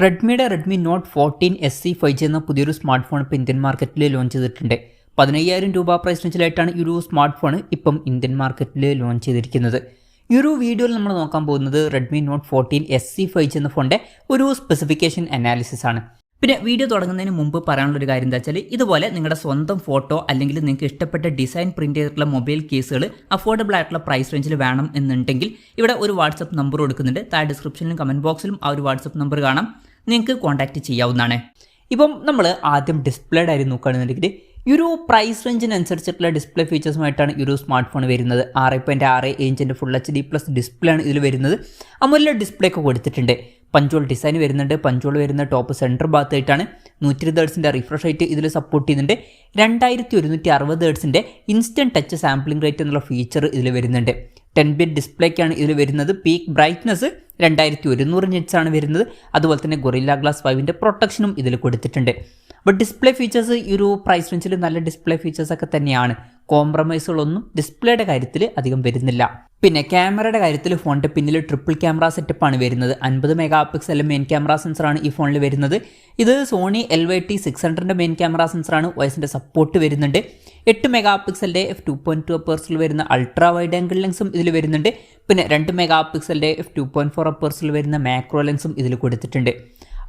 Redmi not 14 SE 5G എന്ന പുതിയൊരു smart phone ഇപ്പോൾ ഇന്ത്യൻ മാർക്കറ്റിൽ ലോഞ്ച് ചെയ്തിട്ടുണ്ട്. 15,000 രൂപ പ്രൈസ് റേഞ്ചിലായിട്ടാണ് ഈ ഒരു സ്മാർട്ട് ഫോൺ ഇപ്പം ഇന്ത്യൻ മാർക്കറ്റിൽ ലോഞ്ച് ചെയ്തിരിക്കുന്നത്. ഈ ഒരു വീഡിയോയിൽ നമ്മൾ നോക്കാൻ പോകുന്നത് റെഡ്മി നോട്ട് 14 SE 5G എന്ന ഫോണിൻ്റെ ഒരു സ്പെസിഫിക്കേഷൻ അനാലിസിസ് ആണ്. പിന്നെ വീഡിയോ തുടങ്ങുന്നതിന് മുമ്പ് പറയാനുള്ളൊരു കാര്യം എന്താ വെച്ചാൽ, ഇതുപോലെ നിങ്ങളുടെ സ്വന്തം ഫോട്ടോ അല്ലെങ്കിൽ നിങ്ങൾക്ക് ഇഷ്ടപ്പെട്ട ഡിസൈൻ പ്രിന്റ് ചെയ്തിട്ടുള്ള മൊബൈൽ കേസുകൾ അഫോർഡബിൾ ആയിട്ടുള്ള പ്രൈസ് റേഞ്ചിൽ വേണം എന്നുണ്ടെങ്കിൽ ഇവിടെ ഒരു വാട്സപ്പ് നമ്പർ കൊടുക്കുന്നുണ്ട്. താഴെ ഡിസ്ക്രിപ്ഷനിലും കമന്റ് ബോക്സിലും ആ ഒരു വാട്സപ്പ് നമ്പർ കാണാം, നിങ്ങൾക്ക് കോൺടാക്ട് ചെയ്യാവുന്നതാണ്. ഇപ്പം നമ്മൾ ആദ്യം ഡിസ്പ്ലേയുടെ കാര്യം നോക്കുകയാണെന്നുണ്ടെങ്കിൽ ഈ ഒരു പ്രൈസ് റേഞ്ചിനനുസരിച്ചിട്ടുള്ള ഡിസ്പ്ലേ ഫീച്ചേഴ്സുമായിട്ടാണ് ഈ ഒരു സ്മാർട്ട് ഫോൺ വരുന്നത്. 6.6 ഇഞ്ചിൻ്റെ ഫുൾ HD+ ഡിസ്പ്ലേ ആണ് ഇതിൽ വരുന്നത്. അമോലെഡ് ഡിസ്പ്ലേ ഒക്കെ കൊടുത്തിട്ടുണ്ട്. പഞ്ചോൾ ഡിസൈൻ വരുന്നുണ്ട്. പഞ്ചോൾ വരുന്ന ടോപ്പ് സെൻറ്റർ ഭാഗത്തായിട്ടാണ്. 120 Hz റിഫ്രഷ് റേറ്റ് ഇതിൽ സപ്പോർട്ട് ചെയ്യുന്നുണ്ട്. 2160 Hz instant touch sampling rate എന്നുള്ള ഫീച്ചർ ഇതിൽ വരുന്നുണ്ട്. 10-bit ഡിസ്പ്ലേക്കാണ് ഇതിൽ വരുന്നത്. പീക്ക് ബ്രൈറ്റ്നസ് 2100 nits ആണ് വരുന്നത്. അതുപോലെ തന്നെ ഗൊറില്ല ഗ്ലാസ് 5ൻ്റെ പ്രൊട്ടക്ഷനും ഇതിൽ കൊടുത്തിട്ടുണ്ട്. ബട്ട് ഡിസ്പ്ലേ ഫീച്ചേഴ്സ് ഈ ഒരു പ്രൈസ് റേഞ്ചിൽ നല്ല ഡിസ്പ്ലേ ഫീച്ചേഴ്സ് ഒക്കെ തന്നെയാണ്. കോംപ്രമൈസുകളൊന്നും ഡിസ്പ്ലേയുടെ കാര്യത്തിൽ അധികം വരുന്നില്ല. പിന്നെ ക്യാമറയുടെ കാര്യത്തിൽ ഫോണിൻ്റെ പിന്നിൽ ട്രിപ്പിൾ ക്യാമറ സെറ്റപ്പാണ് വരുന്നത്. 50 MP മെയിൻ ക്യാമറ സെൻസറാണ് ഈ ഫോണിൽ വരുന്നത്. ഇത് സോണി LYT600ൻ്റെ മെയിൻ ക്യാമറ സെൻസറാണ്. വോയിസിൻ്റെ സപ്പോർട്ട് വരുന്നുണ്ട്. 8 MP f2.2 അപ്പേഴ്സിൽ വരുന്ന അൾട്രാ വൈഡ് ആംഗിൾ ലെൻസും ഇതിൽ വരുന്നുണ്ട്. പിന്നെ 2 MP f2.4 അപ്പേഴ്സിൽ വരുന്ന മാക്രോ ലെൻസും ഇതിൽ കൊടുത്തിട്ടുണ്ട്.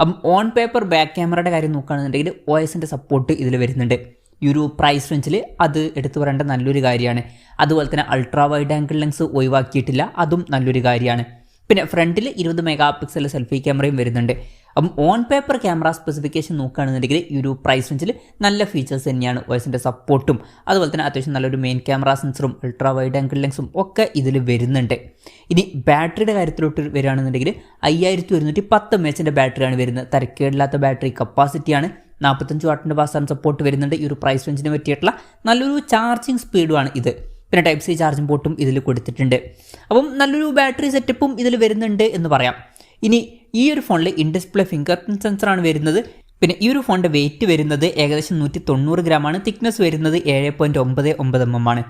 അപ്പം ഓൺ പേപ്പർ ബാക്ക് ക്യാമറയുടെ കാര്യം നോക്കുകയാണെന്നുണ്ടെങ്കിൽ OISൻ്റെ സപ്പോർട്ട് ഇതിൽ വരുന്നുണ്ട്. ഈ ഒരു പ്രൈസ് റേഞ്ചിൽ അത് എടുത്തു പറയേണ്ട നല്ലൊരു കാര്യമാണ്. അതുപോലെ തന്നെ അൾട്രാ വൈഡ് ആംഗിൾ ലെൻസ് ഒഴിവാക്കിയിട്ടില്ല, അതും നല്ലൊരു കാര്യമാണ്. പിന്നെ ഫ്രണ്ടിൽ 20 MP സെൽഫി ക്യാമറയും വരുന്നുണ്ട്. അപ്പം ഓൺ പേപ്പർ ക്യാമറ സ്പെസിഫിക്കേഷൻ നോക്കുകയാണെന്നുണ്ടെങ്കിൽ ഈ ഒരു പ്രൈസ് റേഞ്ചിൽ നല്ല ഫീച്ചേഴ്സ് തന്നെയാണ്. OISൻ്റെ സപ്പോർട്ടും അതുപോലെ തന്നെ അത്യാവശ്യം നല്ലൊരു മെയിൻ ക്യാമറ സെൻസറും അൾട്രാ വൈഡ് ആംഗിൾ ലെൻസും ഒക്കെ ഇതിൽ വരുന്നുണ്ട്. ഇനി ബാറ്ററിയുടെ കാര്യത്തിലോട്ട് വരികയാണെന്നുണ്ടെങ്കിൽ 5110 mAh ബാറ്ററിയാണ് വരുന്നത്. തരക്കേടില്ലാത്ത ബാറ്ററി കപ്പാസിറ്റിയാണ്. 45 വാട്ടിൻ്റെ ഫാസ്റ്റ് സപ്പോർട്ട് വരുന്നുണ്ട്. ഈ ഒരു പ്രൈസ് റേഞ്ചിന് പറ്റിയിട്ടുള്ള നല്ലൊരു ചാർജിങ് സ്പീഡുമാണ് ഇത്. പിന്നെ Type-C ചാർജിങ് പോർട്ടും ഇതിൽ കൊടുത്തിട്ടുണ്ട്. അപ്പം നല്ലൊരു ബാറ്ററി സെറ്റപ്പും ഇതിൽ വരുന്നുണ്ട് എന്ന് പറയാം. ഇനി ഈ ഒരു ഫോണിൽ ഇൻ ഡിസ്പ്ലേ ഫിംഗർ പ്രിന്റ് സെൻസറാണ് വരുന്നത്. പിന്നെ ഈ ഒരു ഫോണിൻ്റെ വെയിറ്റ് വരുന്നത് ഏകദേശം 190 ഗ്രാമാണ്. തിക്നെസ് വരുന്നത് 7.99 mm ആണ്.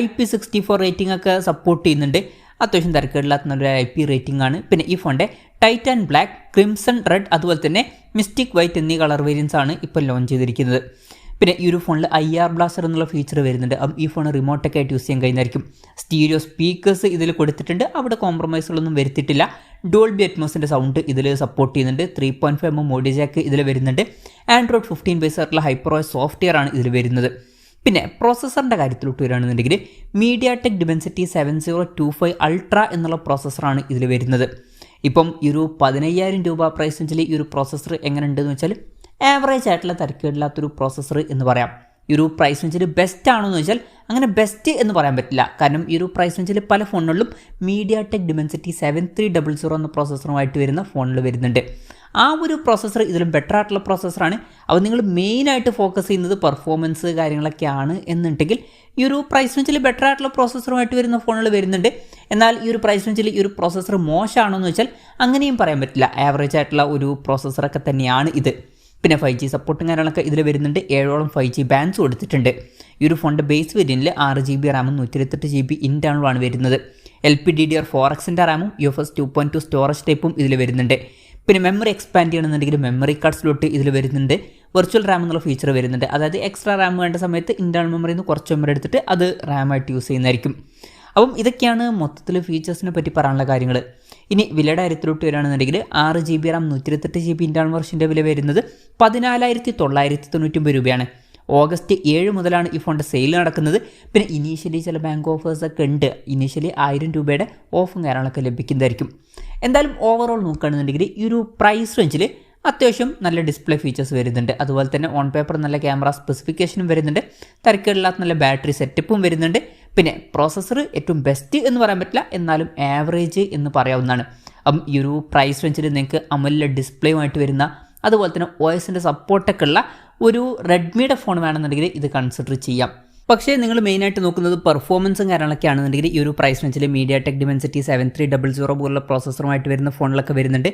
IP64 റേറ്റിംഗ് ഒക്കെ സപ്പോർട്ട് ചെയ്യുന്നുണ്ട്. അത്യാവശ്യം തിരക്കേടില്ലാത്ത നല്ലൊരു IP റേറ്റിംഗ് ആണ്. പിന്നെ ഈ ഫോണിൻ്റെ ടൈറ്റാൻ ബ്ലാക്ക്, ക്രിംസൺ റെഡ് അതുപോലെ തന്നെ മിസ്റ്റിക് വൈറ്റ് എന്നീ കളർ വേരിയൻസ് ആണ് ഇപ്പോൾ ലോഞ്ച് ചെയ്തിരിക്കുന്നത്. പിന്നെ ഈ ഒരു ഫോണിൽ IR ബ്ലാസ്റ്റർ എന്നുള്ള ഫീച്ചർ വരുന്നുണ്ട്. അപ്പം ഈ ഫോൺ റിമോട്ടൊക്കെ ആയിട്ട് യൂസ് ചെയ്യാൻ കഴിയുന്നതായിരിക്കും. സ്റ്റീരിയോ സ്പീക്കേഴ്സ് ഇതിൽ കൊടുത്തിട്ടുണ്ട്. അവിടെ കോംപ്രമൈസുകളൊന്നും വരുത്തിയിട്ടില്ല. ഡോൾബി അറ്റ്മോസിൻ്റെ സൗണ്ട് ഇതിൽ സപ്പോർട്ട് ചെയ്യുന്നുണ്ട്. 3.5 mm ഓഡിയോ ജാക്ക് ഇതിൽ വരുന്നുണ്ട്. Android 15 ബേസ് ആയിട്ടുള്ള HyperOS സോഫ്റ്റ്വെയർ ആണ് ഇതിൽ വരുന്നത്. പിന്നെ പ്രോസസ്സറിൻ്റെ കാര്യത്തിലോട്ട് വരികയാണെന്നുണ്ടെങ്കിൽ MediaTek Dimensity 7025 Ultra എന്നുള്ള പ്രോസസ്സറാണ് ഇതിൽ വരുന്നത്. ഇപ്പം ഈ ഒരു 15,000 രൂപ പ്രൈസ് റേഞ്ചിൽ ഈ ഒരു പ്രോസസ്സർ എങ്ങനെ ഉണ്ടെന്ന് വെച്ചാൽ ആവറേജ് ആയിട്ടുള്ള തിരക്കേടില്ലാത്തൊരു പ്രോസസ്സർ എന്ന് പറയാം. ഈ ഒരു പ്രൈസ് റേഞ്ചിൽ ബെസ്റ്റ് ആണോ എന്ന് വെച്ചാൽ അങ്ങനെ ബെസ്റ്റ് എന്ന് പറയാൻ പറ്റില്ല. കാരണം ഈ ഒരു പ്രൈസ് റേഞ്ചിൽ പല ഫോണുകളിലും MediaTek Dimensity 7300 എന്ന പ്രോസസ്സറുമായിട്ട് വരുന്ന ഫോണിൽ വരുന്നുണ്ട്. ആ ഒരു പ്രോസസ്സർ ഇതിലും ബെറ്റർ ആയിട്ടുള്ള പ്രോസസ്സറാണ്. അപ്പോൾ നിങ്ങൾ മെയിനായിട്ട് ഫോക്കസ് ചെയ്യുന്നത് പെർഫോമൻസ് കാര്യങ്ങളൊക്കെയാണ് എന്നുണ്ടെങ്കിൽ ഈ ഒരു പ്രൈസ് റേഞ്ചിൽ ബെറ്റർ ആയിട്ടുള്ള പ്രോസസ്സറുമായിട്ട് വരുന്ന ഫോണുകൾ വരുന്നുണ്ട്. എന്നാൽ ഈ ഒരു പ്രൈസ് റേഞ്ചിൽ ഈ ഒരു പ്രോസസ്സർ മോശമാണോ എന്ന് വെച്ചാൽ അങ്ങനെയും പറയാൻ പറ്റില്ല. ആവറേജ് ആയിട്ടുള്ള ഒരു പ്രോസസ്സറൊക്കെ തന്നെയാണ് ഇത്. പിന്നെ 5G സപ്പോർട്ടും കാര്യങ്ങളൊക്കെ ഇതിൽ വരുന്നുണ്ട്. 7ഓളം 5G ബാൻഡ്സ് കൊടുത്തിട്ടുണ്ട്. ഈ ഒരു ഫോണിൻ്റെ ബേസ് വേരിയൻറ്റിൽ 6GB റാമും 128GB ഇൻറ്റേർണലുമാണ് വരുന്നത്. LPDDR4Xൻ്റെ റാമും UFS 2.2 സ്റ്റോറേജ് ടൈപ്പും ഇതിൽ വരുന്നുണ്ട്. പിന്നെ മെമ്മറി എക്സ്പാൻഡ് ചെയ്യണമെന്നുണ്ടെങ്കിൽ മെമ്മറി കാർഡ് സ്ലോട്ട് ഇതിൽ വരുന്നുണ്ട്. വെർച്വൽ റാം എന്നുള്ള ഫീച്ചർ വരുന്നുണ്ട്. അതായത് എക്സ്ട്രാ റാം വേണ്ട സമയത്ത് ഇൻറ്റേർണൽ മെമ്മറിയിൽ നിന്ന് കുറച്ച് മെമ്മറി എടുത്തിട്ട് അത് റാമായിട്ട് യൂസ് ചെയ്യുന്നതായിരിക്കും. അപ്പം ഇതൊക്കെയാണ് മൊത്തത്തിൽ ഫീച്ചേഴ്സിനെ പറ്റി പറയാനുള്ള കാര്യങ്ങൾ. ഇനി വിലയുടെ കാര്യത്തിലോട്ട് വരികയാണെന്നുണ്ടെങ്കിൽ 6GB റാം 128GB ഇൻറ്റേർണൽ വെർഷൻ്റെ വില വരുന്നത് 14,999 രൂപയാണ്. ഓഗസ്റ്റ് 7 മുതലാണ് ഈ ഫോണിൻ്റെ സെയിൽ നടക്കുന്നത്. പിന്നെ ഇനീഷ്യലി ചില ബാങ്ക് ഓഫേഴ്സൊക്കെ ഉണ്ട്. ഇനീഷ്യലി 1000 രൂപയുടെ ഓഫും കാര്യങ്ങളൊക്കെ ലഭിക്കുന്നതായിരിക്കും. എന്തായാലും ഓവറോൾ നോക്കുകയാണെന്നുണ്ടെങ്കിൽ ഈ ഒരു പ്രൈസ് റേഞ്ചിൽ അത്യാവശ്യം നല്ല ഡിസ്പ്ലേ ഫീച്ചേഴ്സ് വരുന്നുണ്ട്. അതുപോലെ തന്നെ ഓൺ പേപ്പർ നല്ല ക്യാമറ സ്പെസിഫിക്കേഷനും വരുന്നുണ്ട്. തിരക്കേടില്ലാത്ത നല്ല ബാറ്ററി സെറ്റപ്പും വരുന്നുണ്ട്. പിന്നെ പ്രോസസ്സർ ഏറ്റവും ബെസ്റ്റ് എന്ന് പറയാൻ പറ്റില്ല, എന്നാലും ആവറേജ് എന്ന് പറയാവുന്നതാണ്. അപ്പം ഈ ഒരു പ്രൈസ് റേഞ്ചിൽ നിങ്ങൾക്ക് അമോലെഡ് ഡിസ്പ്ലേയുമായിട്ട് വരുന്ന അതുപോലെ തന്നെ OISൻ്റെ സപ്പോർട്ടൊക്കെ ഉള്ള ഒരു റെഡ്മിയുടെ ഫോൺ വേണമെന്നുണ്ടെങ്കിൽ ഇത് കൺസിഡർ ചെയ്യാം. പക്ഷേ നിങ്ങൾ മെയിനായിട്ട് നോക്കുന്നത് പെർഫോമൻസും കാര്യങ്ങളൊക്കെ ആണെന്നുണ്ടെങ്കിൽ ഈ ഒരു പ്രൈസ് റേഞ്ചിൽ MediaTek Dimensity 7300 പോലുള്ള പ്രോസസ്സറുമായിട്ട് വരുന്ന ഫോണിലൊക്കെ വരുന്നുണ്ട്.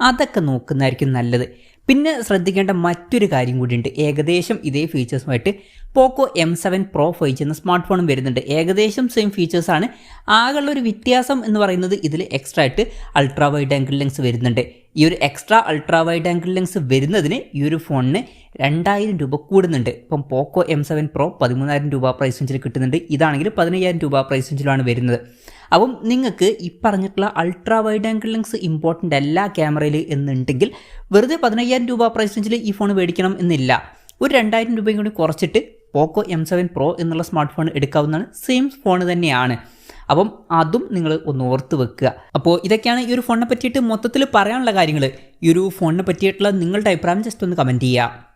അതൊക്കെ നോക്കുന്നതായിരിക്കും നല്ലത്. പിന്നെ ശ്രദ്ധിക്കേണ്ട മറ്റൊരു കാര്യം കൂടിയുണ്ട്. ഏകദേശം ഇതേ ഫീച്ചേഴ്സുമായിട്ട് പോക്കോ M7 Pro 5G എന്ന സ്മാർട്ട് ഫോണും വരുന്നുണ്ട്. ഏകദേശം സെയിം ഫീച്ചേഴ്സാണ്. ആകെയുള്ള ഒരു വ്യത്യാസം എന്ന് പറയുന്നത് ഇതിൽ എക്സ്ട്രാ ആയിട്ട് അൾട്രാ വൈഡ് ആംഗിൾ ലെൻസ് വരുന്നുണ്ട്. ഈ ഒരു extra ultra wide angle lens വരുന്നതിന് ഈ ഒരു ഫോണിന് 2000 രൂപ കൂടുന്നുണ്ട്. ഇപ്പം പോക്കോ M7 Pro 13,000 രൂപ പ്രൈസ് റേഞ്ചിൽ കിട്ടുന്നുണ്ട്. ഇതാണെങ്കിൽ 15,000 രൂപ പ്രൈസ് റേഞ്ചിലാണ് വരുന്നത്. അപ്പം നിങ്ങൾക്ക് ഈ പറഞ്ഞിട്ടുള്ള ultra wide angle lens important അല്ല ക്യാമറയിൽ എന്നുണ്ടെങ്കിൽ വെറുതെ 15,000 രൂപ പ്രൈസ് റേഞ്ചിൽ ഈ ഫോൺ മേടിക്കണം എന്നില്ല. ഒരു 2,000 രൂപയും കൂടി കുറച്ചിട്ട് പോക്കോ M7 Pro എന്നുള്ള സ്മാർട്ട് ഫോൺ എടുക്കാവുന്നതാണ്. സെയിം ഫോൺ തന്നെയാണ്. അപ്പം അതും നിങ്ങൾ ഒന്ന് ഓർത്ത് വെക്കുക. അപ്പോൾ ഇതൊക്കെയാണ് ഈ ഒരു ഫോണിനെ പറ്റിയിട്ട് മൊത്തത്തിൽ പറയാനുള്ള കാര്യങ്ങൾ. ഈ ഒരു ഫോണിനെ പറ്റിയിട്ടുള്ള നിങ്ങളുടെ അഭിപ്രായം ജസ്റ്റ് ഒന്ന് കമൻറ്റ് ചെയ്യുക.